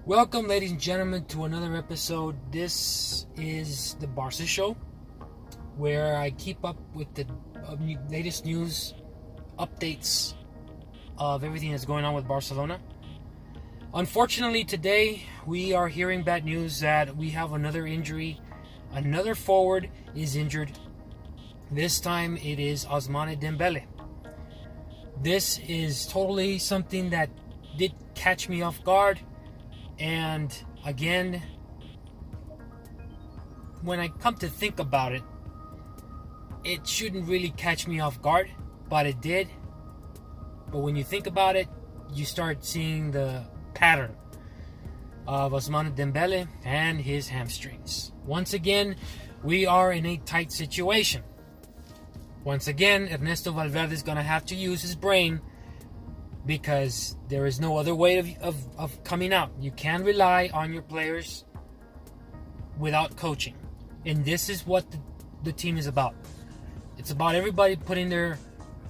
Welcome, ladies and gentlemen, to another episode. This is the Barca Show, where I keep up with the latest news, updates of everything that's going on with Barcelona. Unfortunately, today we are hearing bad news that we have another injury. Another forward is injured. This time it is Ousmane Dembele. This is totally something that did catch me off guard. And again, when I come to think about it, it shouldn't really catch me off guard, but it did. But when you think about it, you start seeing the pattern of Ousmane Dembele and his hamstrings. Once again, we are in a tight situation. Once again, Ernesto Valverde is going to have to use his brain, because there is no other way of coming out. You can't rely on your players without coaching. And this is what the team is about. It's about everybody putting their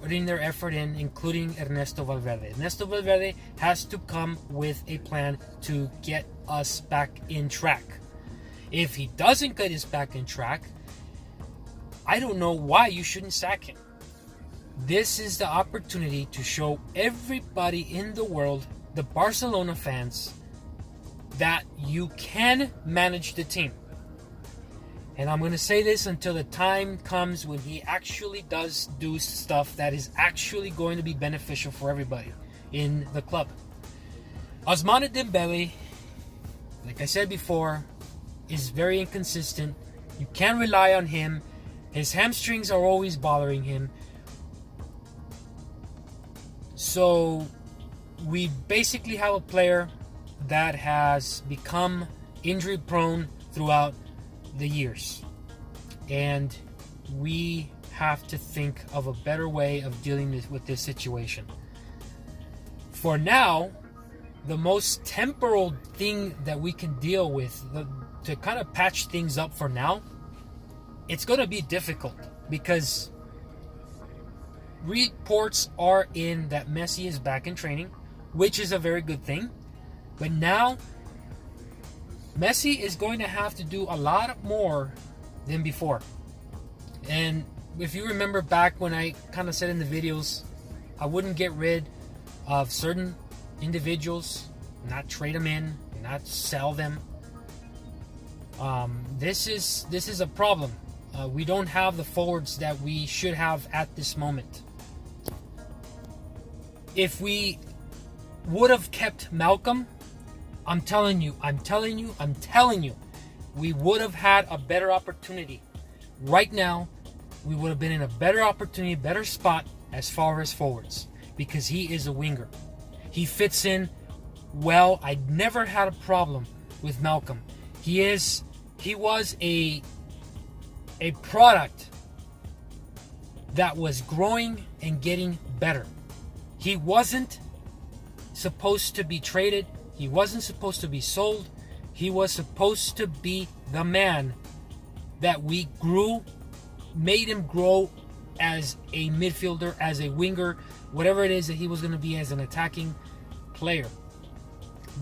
effort in, including Ernesto Valverde. Ernesto Valverde has to come with a plan to get us back in track. If he doesn't get us back in track, I don't know why you shouldn't sack him. This is the opportunity to show everybody in the world, the Barcelona fans, that you can manage the team. And I'm going to say this until the time comes when he actually does do stuff that is actually going to be beneficial for everybody in the club. Ousmane Dembele, like I said before, is very inconsistent. You can't rely on him. His hamstrings are always bothering him. So we basically have a player that has become injury prone throughout the years. And we have to think of a better way of dealing with this situation. For now, the most temporal thing that we can deal with, to kind of patch things up for now, it's going to be difficult because reports are in that Messi is back in training, which is a very good thing. But now, Messi is going to have to do a lot more than before. And if you remember back when I kind of said in the videos, I wouldn't get rid of certain individuals, not trade them in, not sell them. This is a problem. We don't have the forwards that we should have at this moment. If we would have kept Malcolm, I'm telling you, we would have had a better opportunity. Right now, we would have been in a better opportunity, better spot as far as forwards, because he is a winger. He fits in well. I never had a problem with Malcolm. He was a product that was growing and getting better. He wasn't supposed to be traded. He wasn't supposed to be sold. He was supposed to be the man that we made him grow as a midfielder, as a winger, whatever it is that he was going to be as an attacking player.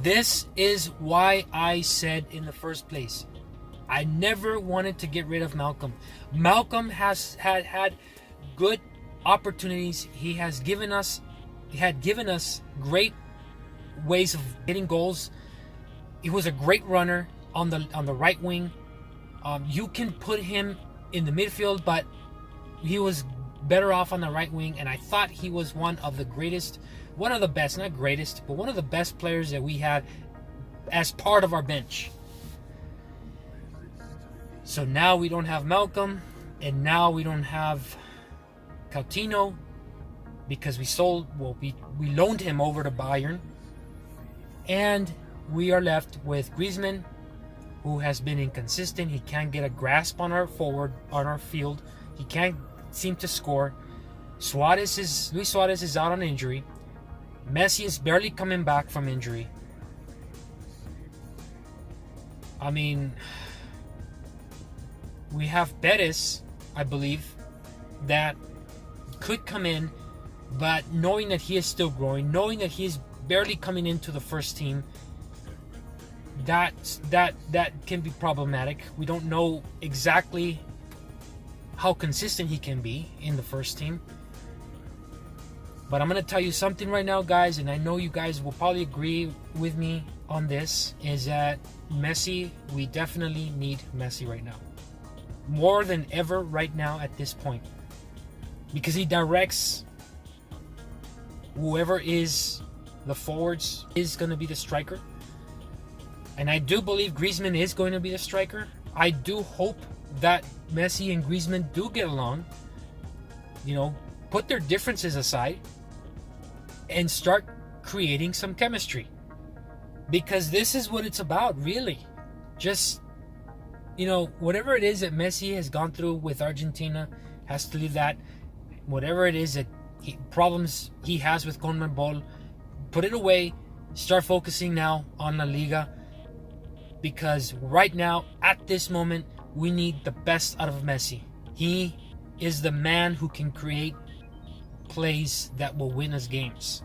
This is why I said in the first place, I never wanted to get rid of Malcolm. Malcolm has had good opportunities. He had given us great ways of getting goals. He was a great runner on the right wing. You can put him in the midfield, but he was better off on the right wing. And I thought he was one of the best, not greatest, but one of the best players that we had as part of our bench. So now we don't have Malcolm, and now we don't have Coutinho, because we loaned him over to Bayern. And we are left with Griezmann, who has been inconsistent. He can't get a grasp on our field. He can't seem to score. Luis Suarez is out on injury. Messi is barely coming back from injury. I mean, we have Betis, I believe, that could come in, but knowing that he is still growing, knowing that he is barely coming into the first team, that can be problematic. We don't know exactly how consistent he can be in the first team. But I'm going to tell you something right now, guys, and I know you guys will probably agree with me on this, is that Messi, we definitely need Messi right now. More than ever right now at this point. Because he directs whoever is the forwards is going to be the striker. And I do believe Griezmann is going to be the striker. I do hope that Messi and Griezmann do get along. You know, put their differences aside and start creating some chemistry. Because this is what it's about, really. Just, you know, whatever it is that Messi has gone through with Argentina, has to leave that. Whatever it is that problems he has with CONMEBOL, put it away. Start focusing now on La Liga. Because right now, at this moment, we need the best out of Messi. He is the man who can create plays that will win us games.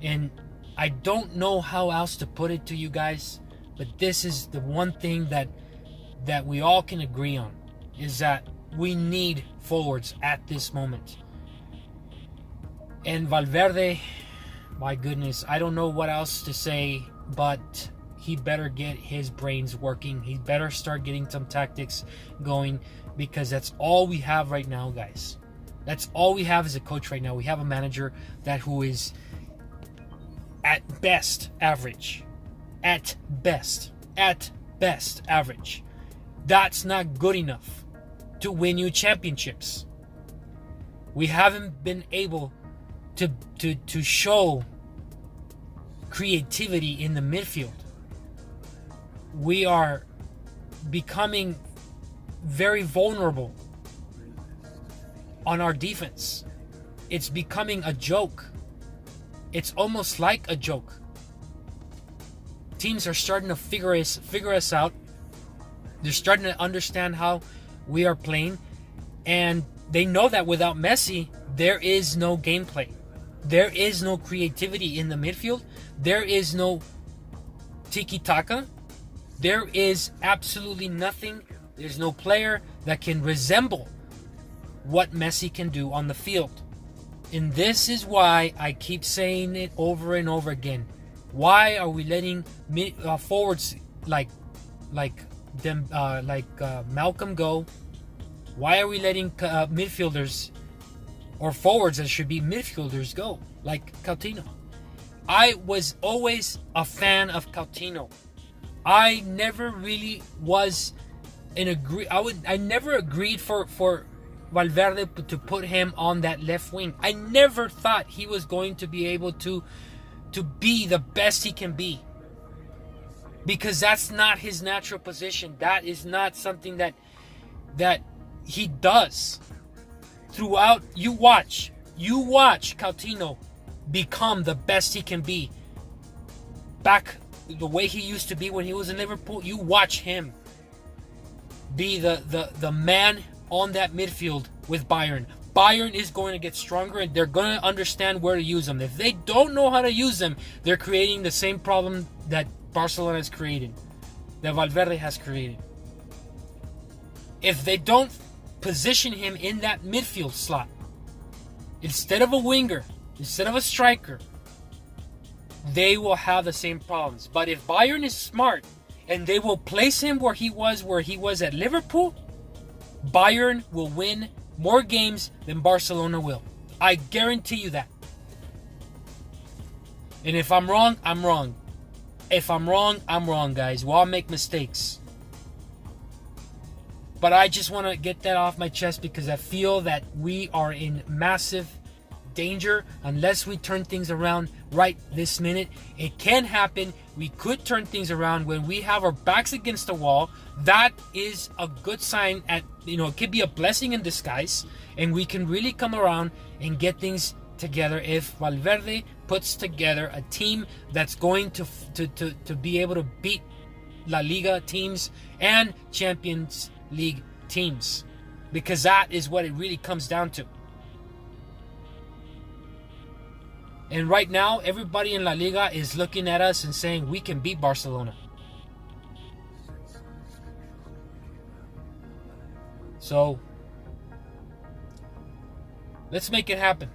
And I don't know how else to put it to you guys, but this is the one thing that we all can agree on, is that we need forwards at this moment. And Valverde, my goodness, I don't know what else to say, but he better get his brains working. He better start getting some tactics going, because that's all we have right now, guys. That's all we have as a coach right now. We have a manager who is at best average. At best average. That's not good enough to win you championships. We haven't been able to show creativity in the midfield. We are becoming very vulnerable on our defense. It's becoming a joke. It's almost like a joke. Teams are starting to figure us out. They're starting to understand how we are playing, and they know that without Messi, there is no gameplay. There is no creativity in the midfield. There is no tiki-taka. There is absolutely nothing. There's no player that can resemble what Messi can do on the field. And this is why I keep saying it over and over again. Why are we letting forwards like Malcolm go? Why are we letting midfielders or forwards that should be midfielders go, like Coutinho? I was always a fan of Coutinho. I never really was I never agreed for Valverde to put him on that left wing. I never thought he was going to be able to be the best he can be, because that's not his natural position. That is not something that he does. Throughout, you watch Coutinho become the best he can be. Back the way he used to be when he was in Liverpool, you watch him be the man on that midfield with Bayern. Bayern is going to get stronger, and they're going to understand where to use them. If they don't know how to use them, they're creating the same problem that Barcelona has created, that Valverde has created. If they don't position him in that midfield slot, instead of a winger, instead of a striker, they will have the same problems. But if Bayern is smart and they will place him where he was at Liverpool, Bayern will win more games than Barcelona will. I guarantee you that. And if I'm wrong, I'm wrong. If I'm wrong, I'm wrong, guys. We'll all make mistakes. But I just want to get that off my chest, because I feel that we are in massive danger unless we turn things around right this minute. It can happen. We could turn things around when we have our backs against the wall. That is a good sign. It could be a blessing in disguise, and we can really come around and get things together if Valverde puts together a team that's going to be able to beat La Liga teams and Champions League teams, because that is what it really comes down to. And right now, everybody in La Liga is looking at us and saying we can beat Barcelona. So let's make it happen,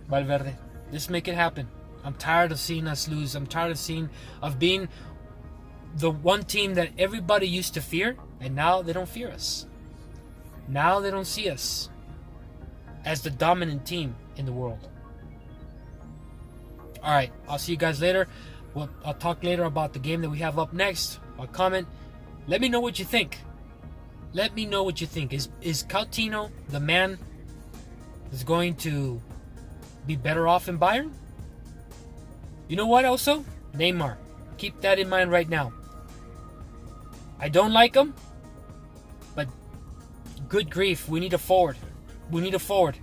Valverde. Let's make it happen. I'm tired of seeing us lose. I'm tired of being the one team that everybody used to fear, and now they don't fear us. Now they don't see us as the dominant team in the world. All right, I'll see you guys later. I'll talk later about the game that we have up next. I'll comment. Let me know what you think. Let me know what you think. Is Coutinho the man that's going to be better off in Bayern? You know what also? Neymar. Keep that in mind right now. I don't like him, but good grief, we need a forward. We need a forward.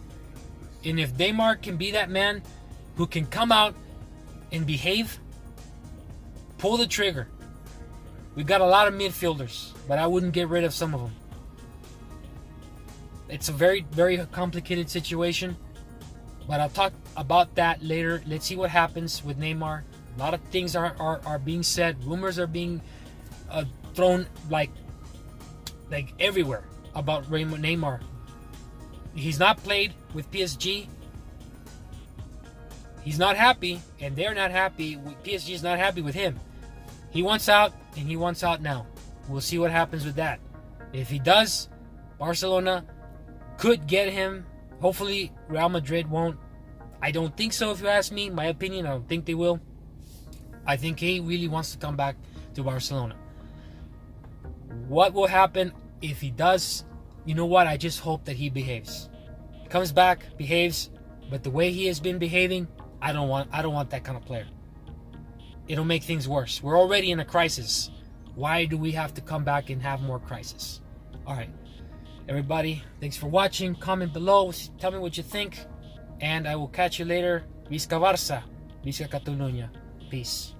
And if Neymar can be that man who can come out and behave, pull the trigger. We've got a lot of midfielders, but I wouldn't get rid of some of them. It's a very, very complicated situation, but I'll talk about that later. Let's see what happens with Neymar. A lot of things are being said. Rumors are being thrown like everywhere about Neymar. He's not played with PSG. He's not happy, and they're not happy. PSG is not happy with him. He wants out, and he wants out now. We'll see what happens with that. If he does, Barcelona could get him. Hopefully, Real Madrid won't. I don't think so, if you ask me. My opinion, I don't think they will. I think he really wants to come back to Barcelona. What will happen if he does? You know what? I just hope that he behaves. Comes back, behaves, but the way he has been behaving, I don't want that kind of player. It'll make things worse. We're already in a crisis. Why do we have to come back and have more crisis? All right. Everybody, thanks for watching. Comment below. Tell me what you think. And I will catch you later. Visca Barça. Visca Catalunya. Peace.